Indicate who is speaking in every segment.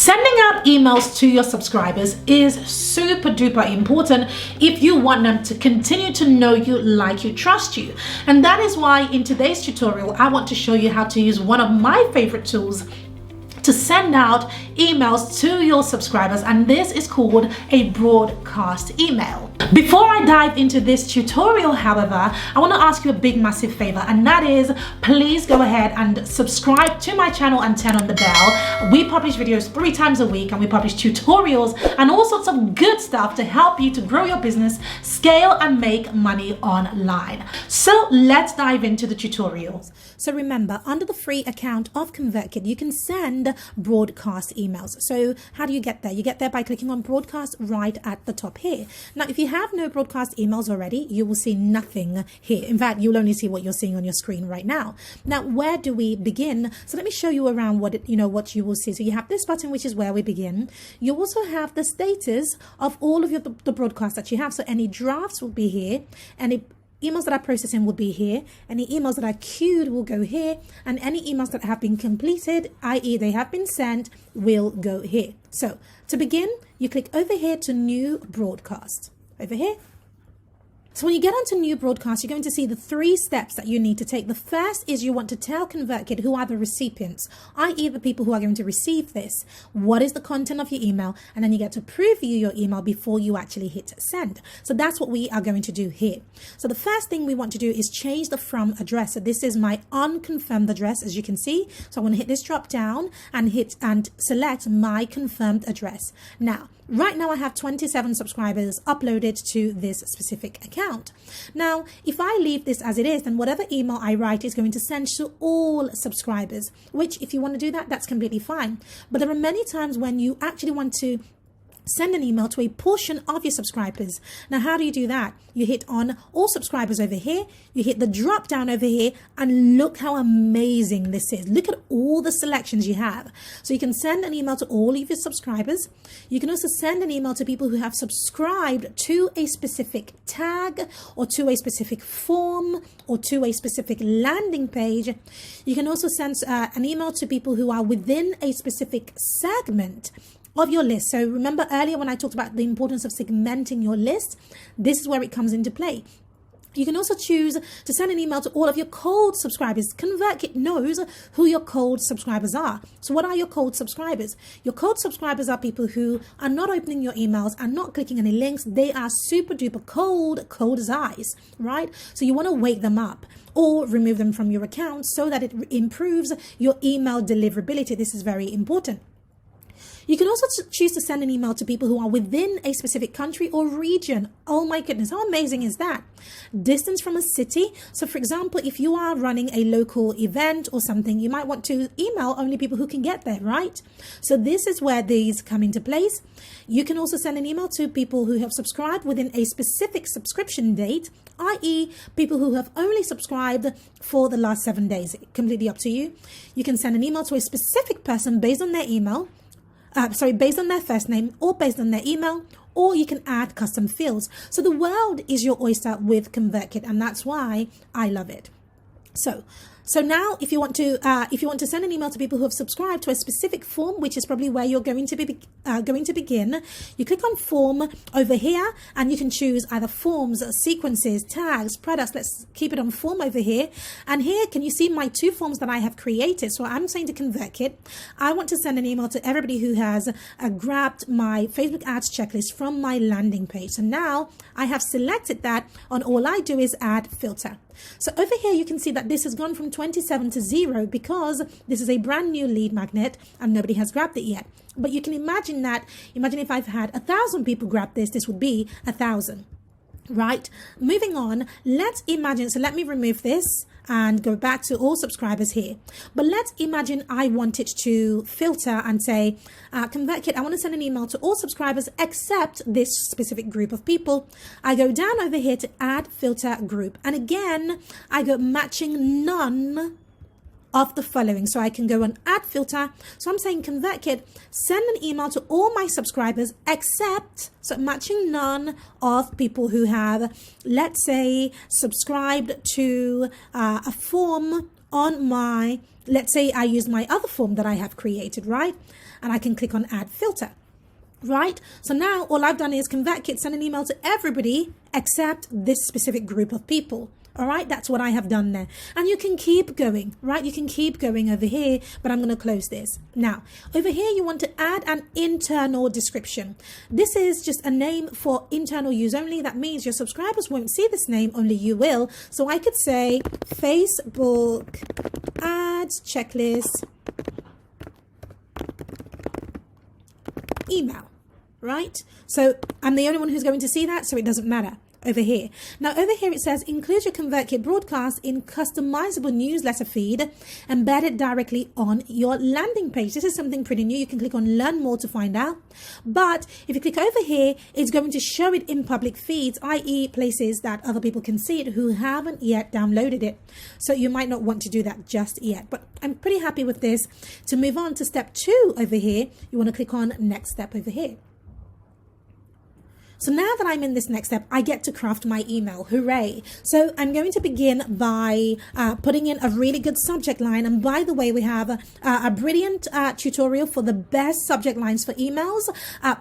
Speaker 1: Sending out emails to your subscribers is super duper important if you want them to continue to know you, like you, trust you. And that is why in today's tutorial, I want to show you how to use one of my favorite tools to send out emails to your subscribers, and this is called a broadcast email. Before I dive into this tutorial, however, I want to ask you a big massive favor, and that is please go ahead and subscribe to my channel and turn on the bell. We publish videos 3 times a week, and we publish tutorials and all sorts of good stuff to help you to grow your business, scale, and make money online. So let's dive into the tutorial. So remember, under the free account of Convertkit, you can send broadcast emails. So how do you get there? You get there by clicking on broadcast right at the top here. Now, if you have no broadcast emails already, you will see nothing here. In fact, you'll only see what you're seeing on your screen right now. Now, where do we begin? So let me show you around what you will see. So you have this button, which is where we begin. You also have the status of all of the broadcasts that you have. So any drafts will be here, any emails that are processing will be here, any emails that are queued will go here, and any emails that have been completed, i.e. they have been sent, will go here. So to begin, you click over here to new broadcast, over here. So when you get onto new broadcast, you're going to see the 3 steps that you need to take. The first is you want to tell Convertkit who are the recipients, i.e. the people who are going to receive this. What is the content of your email? And then you get to preview your email before you actually hit send. So that's what we are going to do here. So the first thing we want to do is change the from address. So this is my unconfirmed address, as you can see. So I want to hit this drop down and select my confirmed address. Now, right now I have 27 subscribers uploaded to this specific account. Now, if I leave this as it is, then whatever email I write is going to send to all subscribers, which if you want to do that, that's completely fine. But there are many times when you actually want to send an email to a portion of your subscribers. Now, how do you do that? You hit on all subscribers over here, you hit the drop down over here, and look how amazing this is. Look at all the selections you have. So you can send an email to all of your subscribers. You can also send an email to people who have subscribed to a specific tag or to a specific form or to a specific landing page. You can also send an email to people who are within a specific segment of your list. So remember earlier when I talked about the importance of segmenting your list, this is where it comes into play. You can also choose to send an email to all of your cold subscribers. Convertkit knows who your cold subscribers are. So what are your cold subscribers? Your cold subscribers are people who are not opening your emails and not clicking any links. They are super duper cold as ice, right? So you want to wake them up or remove them from your account so that it improves your email deliverability. This is very important. You can also choose to send an email to people who are within a specific country or region. Oh my goodness, how amazing is that? Distance from a city. So for example, if you are running a local event or something, you might want to email only people who can get there, right? So this is where these come into place. You can also send an email to people who have subscribed within a specific subscription date, i.e. people who have only subscribed for the last 7 days. Completely up to you. You can send an email to a specific person based on their email. Based on their first name or based on their email, or you can add custom fields. So the world is your oyster with Convertkit, and that's why I love it. So now if you want to send an email to people who have subscribed to a specific form, which is probably where you're going to begin, you click on form over here and you can choose either forms, sequences, tags, products. Let's keep it on form over here. And here, can you see my 2 forms that I have created? So I'm saying to Convertkit, I want to send an email to everybody who has grabbed my Facebook ads checklist from my landing page. So now I have selected that, and all I do is add filter. So over here, you can see that this has gone from 27 to 0 because this is a brand new lead magnet and nobody has grabbed it yet. But you can imagine if I've had 1,000 people grab this, this would be 1,000. Right? Moving on, let's imagine, so let me remove this and go back to all subscribers here. But let's imagine I wanted to filter and say, Convertkit, I want to send an email to all subscribers except this specific group of people. I go down over here to add filter group. And again, I go matching none of the following. So I can go and add filter. So I'm saying Convertkit, send an email to all my subscribers except, so matching none of people who have, let's say, subscribed to a form on my, let's say I use my other form that I have created, right? And I can click on add filter. Right, so now all I've done is Convertkit send an email to everybody except this specific group of people. All right, that's what I have done there. And you can keep going, right? You can keep going over here, but I'm going to close this. Now, over here, you want to add an internal description. This is just a name for internal use only. That means your subscribers won't see this name, only you will. So I could say Facebook ads checklist email. Right? So I'm the only one who's going to see that, so it doesn't matter over here. Now over here it says include your Convertkit broadcast in customizable newsletter feed embedded directly on your landing page. This is something pretty new. You can click on learn more to find out. But if you click over here, it's going to show it in public feeds, i.e. places that other people can see it who haven't yet downloaded it. So you might not want to do that just yet. But I'm pretty happy with this. To move on to step 2 over here, you want to click on next step over here. So now that I'm in this next step, I get to craft my email. Hooray. So I'm going to begin by putting in a really good subject line. And by the way, we have a brilliant tutorial for the best subject lines for emails.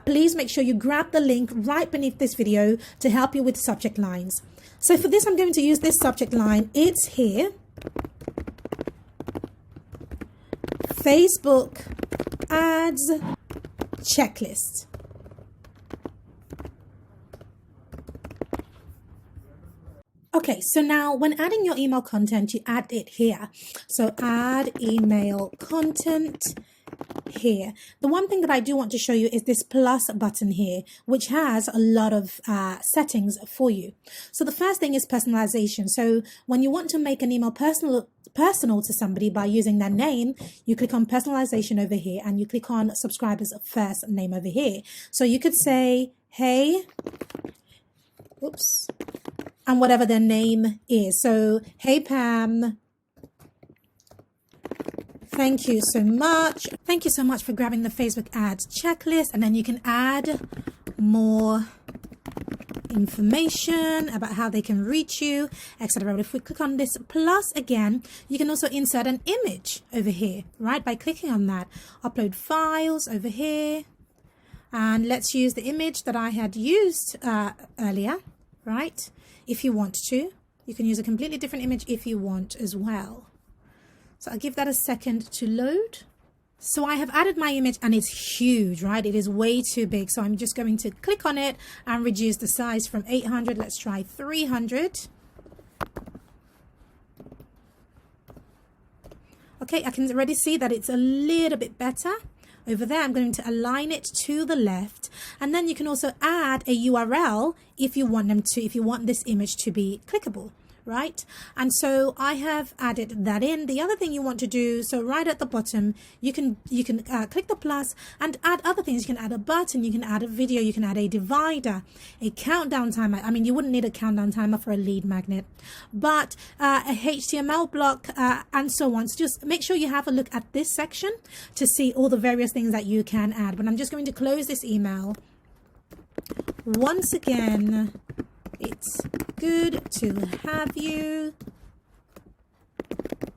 Speaker 1: Please make sure you grab the link right beneath this video to help you with subject lines. So for this, I'm going to use this subject line. It's here. Facebook ads checklist. Okay, so now when adding your email content, you add it here. So add email content here. The one thing that I do want to show you is this plus button here, which has a lot of settings for you. So the first thing is personalization. So when you want to make an email personal to somebody by using their name, you click on personalization over here and you click on subscriber's first name over here. So you could say, hey, oops, and whatever their name is. So, hey Pam, thank you so much. Thank you so much for grabbing the Facebook ads checklist. And then you can add more information about how they can reach you, etc. If we click on this plus again, you can also insert an image over here, right? By clicking on that, upload files over here. And let's use the image that I had used earlier, right? If you want to, you can use a completely different image if you want as well. So I'll give that a second to load. So I have added my image and it's huge, right? It is way too big. So I'm just going to click on it and reduce the size from 800. Let's try 300. Okay, I can already see that it's a little bit better. Over there, I'm going to align it to the left. And then you can also add a URL if you want this image to be clickable, right? And so I have added that in. The other thing you want to do, so right at the bottom, you can click the plus and add other things. You can add a button, you can add a video, you can add a divider, a countdown timer. I mean, you wouldn't need a countdown timer for a lead magnet, but a HTML block and so on. So just make sure you have a look at this section to see all the various things that you can add. But I'm just going to close this email. Once again, it's good to have you,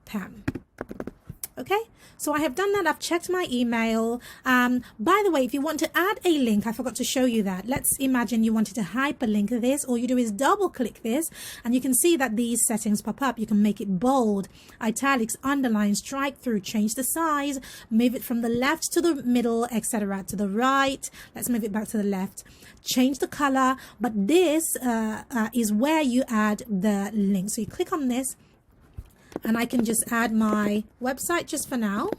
Speaker 1: Pam. Okay, so I have done that. I've checked my email. By the way, if you want to add a link, I forgot to show you that. Let's imagine you wanted to hyperlink this. All you do is double click this and you can see that these settings pop up. You can make it bold, italics, underline, strike through, change the size, move it from the left to the middle, etc. to the right. Let's move it back to the left. Change the color, but this is where you add the link. So you click on this and I can just add my website just for now.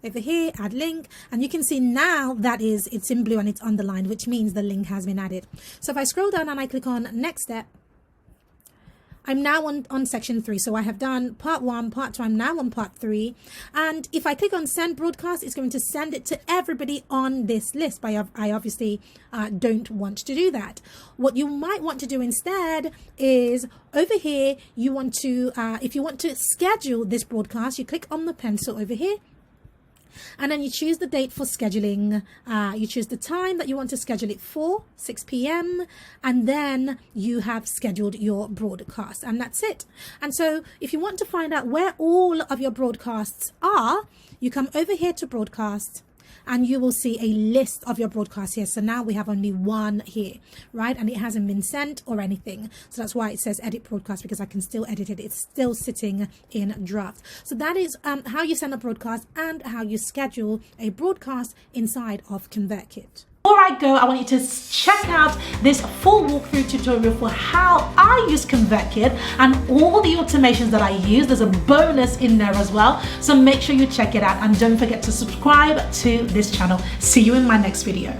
Speaker 1: Over here, add link, and you can see now that it's in blue and it's underlined, which means the link has been added. So if I scroll down and I click on next step, I'm now on section 3. So I have done part 1, part 2. I'm now on part 3. And if I click on send broadcast, it's going to send it to everybody on this list. But I obviously don't want to do that. What you might want to do instead is over here, you want to, if you want to schedule this broadcast, you click on the pencil over here. And then you choose the date for scheduling. You choose the time that you want to schedule it for, 6 p.m. And then you have scheduled your broadcast, and that's it. And so if you want to find out where all of your broadcasts are, you come over here to broadcast, and you will see a list of your broadcasts here. So now we have only one here, right? And it hasn't been sent or anything. So that's why it says edit broadcast, because I can still edit it. It's still sitting in draft. So that is how you send a broadcast and how you schedule a broadcast inside of Convertkit. Before I go, I want you to check out this full walkthrough tutorial for how I use Convertkit and all the automations that I use. There's a bonus in there as well. So make sure you check it out, and don't forget to subscribe to this channel. See you in my next video.